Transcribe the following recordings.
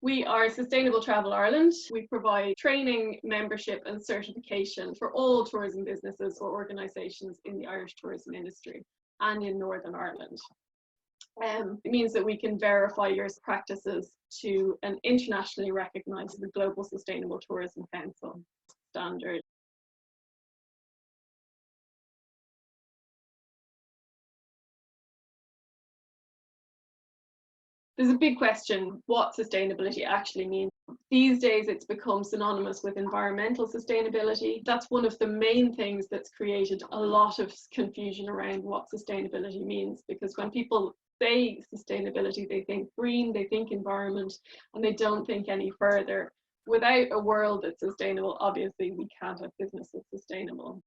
We are Sustainable Travel Ireland. We provide training, membership and certification for all tourism businesses or organisations in the Irish tourism industry and in Northern Ireland. It means that we can verify your practices to an internationally recognised Global Sustainable Tourism Council standard. There's a big question what sustainability actually means. These days it's become synonymous with environmental sustainability. That's one of the main things that's created a lot of confusion around what sustainability means, because when people say sustainability, they think green, they think environment, and they don't think any further. Without a world that's sustainable, obviously we can't have business that's sustainable.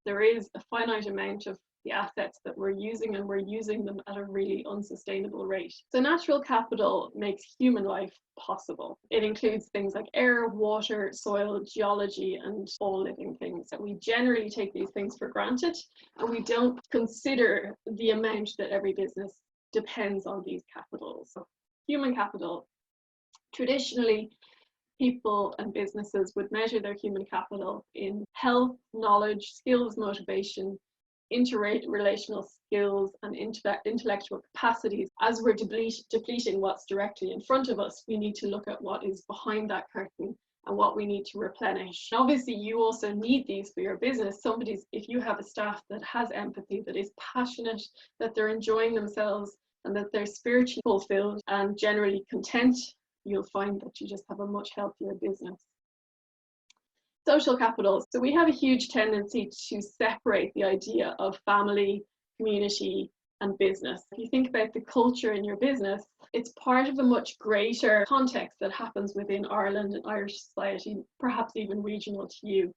There is a finite amount of the assets that we're using, and we're using them at a really unsustainable rate. So natural capital makes human life possible. It includes things like air, water, soil, geology, and all living things. And we generally take these things for granted, and we don't consider the amount that every business depends on these capitals. So human capital, traditionally, people and businesses would measure their human capital in health, knowledge, skills, motivation, interrelational skills, and intellectual capacities. As we're depleting what's directly in front of us, we need to look at what is behind that curtain and what we need to replenish. Obviously, you also need these for your business. If you have a staff that has empathy, that is passionate, that they're enjoying themselves, and that they're spiritually fulfilled and generally content, you'll find that you just have a much healthier business. Social capital. So we have a huge tendency to separate the idea of family, community, and business. If you think about the culture in your business, it's part of a much greater context that happens within Ireland and Irish society, perhaps even regional to you.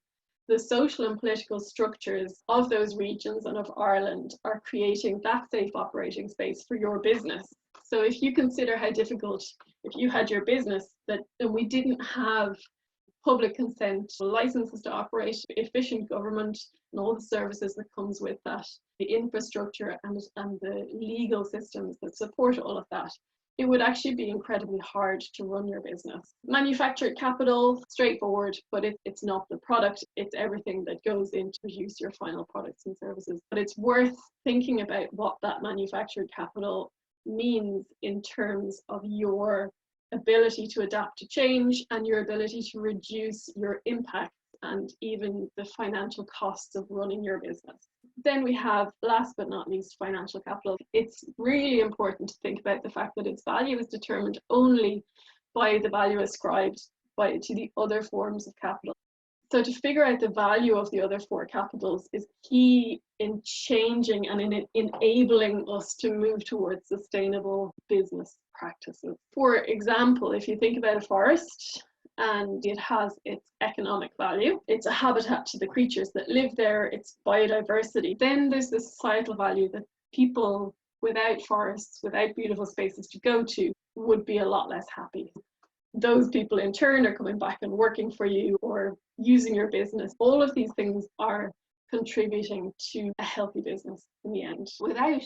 The social and political structures of those regions and of Ireland are creating that safe operating space for your business. So if you consider how difficult, if you had your business and we didn't have public consent, licenses to operate, efficient government, and all the services that comes with that, the infrastructure and the legal systems that support all of that, it would actually be incredibly hard to run your business. Manufactured capital, straightforward, but it's not the product, it's everything that goes in to produce your final products and services. But it's worth thinking about what that manufactured capital means in terms of your ability to adapt to change and your ability to reduce your impact and even the financial costs of running your business. Then we have, last but not least, financial capital. It's really important to think about the fact that its value is determined only by the value ascribed to the other forms of capital. So to figure out the value of the other four capitals is key in changing and in enabling us to move towards sustainable business practices. For example, if you think about a forest and it has its economic value, it's a habitat to the creatures that live there, it's biodiversity, then there's the societal value that people without forests, without beautiful spaces to go to, would be a lot less happy. Those people in turn are coming back and working for you or using your business. All of these things are contributing to a healthy business in the end. Without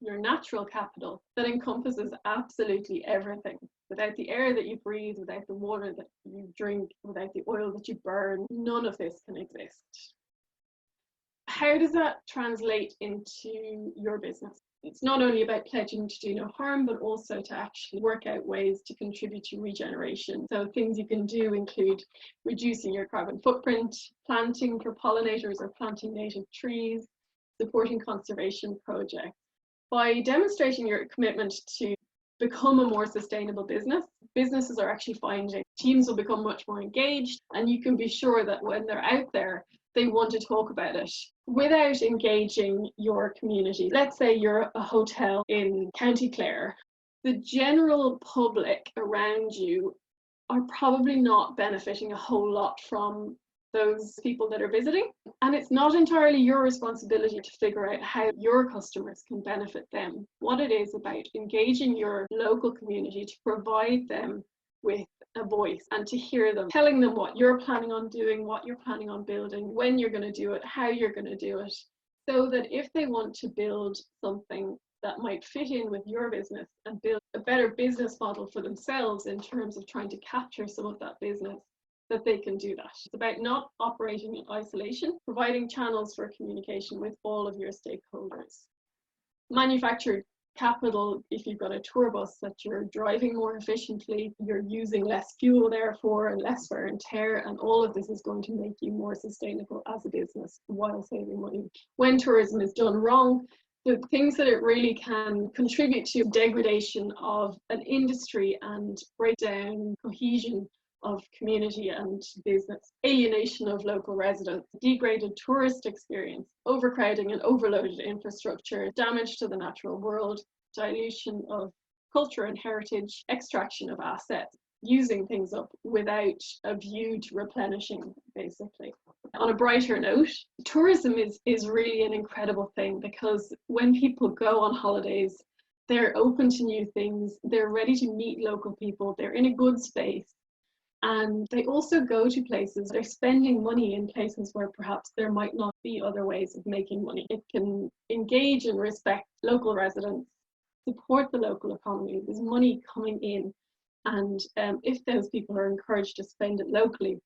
your natural capital that encompasses absolutely everything, without the air that you breathe, without the water that you drink, without the oil that you burn, none of this can exist. How does that translate into your business? It's not only about pledging to do no harm, but also to actually work out ways to contribute to regeneration. So things you can do include reducing your carbon footprint, planting for pollinators or planting native trees, supporting conservation projects. By demonstrating your commitment to become a more sustainable business, businesses are actually finding teams will become much more engaged, and you can be sure that when they're out there, they want to talk about it without engaging your community. Let's say you're a hotel in County Clare. The general public around you are probably not benefiting a whole lot from those people that are visiting. And it's not entirely your responsibility to figure out how your customers can benefit them. What it is about engaging your local community to provide them with a voice and to hear them, telling them what you're planning on doing, what you're planning on building, when you're going to do it, how you're going to do it, so that if they want to build something that might fit in with your business and build a better business model for themselves in terms of trying to capture some of that business, that they can do that. It's about not operating in isolation, providing channels for communication with all of your stakeholders. Manufactured capital, if you've got a tour bus that you're driving more efficiently, you're using less fuel therefore and less wear and tear, and all of this is going to make you more sustainable as a business while saving money. When tourism is done wrong, the things that it really can contribute to degradation of an industry and break down cohesion of community and business, alienation of local residents, degraded tourist experience, overcrowding and overloaded infrastructure, damage to the natural world, dilution of culture and heritage, extraction of assets, using things up without a view to replenishing, basically. On a brighter note, tourism is really an incredible thing, because when people go on holidays, they're open to new things, they're ready to meet local people, they're in a good space. And they also go to places, they're spending money in places where perhaps there might not be other ways of making money. It can engage and respect local residents, support the local economy. There's money coming in. And if those people are encouraged to spend it locally,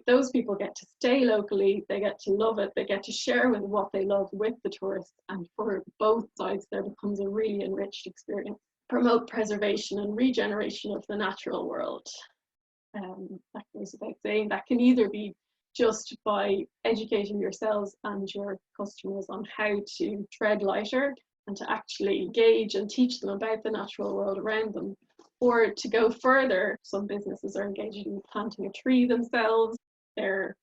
those people get to stay locally, they get to love it, they get to share with what they love with the tourists. And for both sides, there becomes a really enriched experience. Promote preservation and regeneration of the natural world. That goes without saying. That can either be just by educating yourselves and your customers on how to tread lighter and to actually engage and teach them about the natural world around them, or to go further. Some businesses are engaging in planting a tree themselves. They're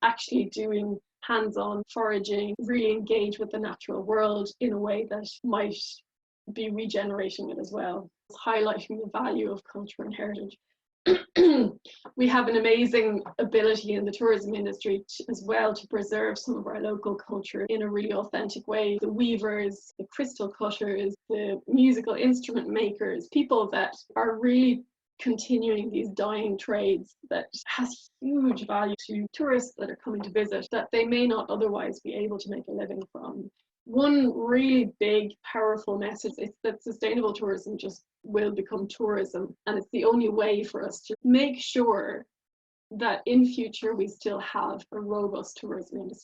actually doing hands-on foraging, really engage with the natural world in a way that might be regenerating it as well. It's highlighting the value of culture and heritage. We have an amazing ability in the tourism industry as well to preserve some of our local culture in a really authentic way. The weavers, the crystal cutters, the musical instrument makers, people that are really continuing these dying trades that has huge value to tourists that are coming to visit that they may not otherwise be able to make a living from. One really big, powerful message is that sustainable tourism just will become tourism, and it's the only way for us to make sure that in future we still have a robust tourism industry.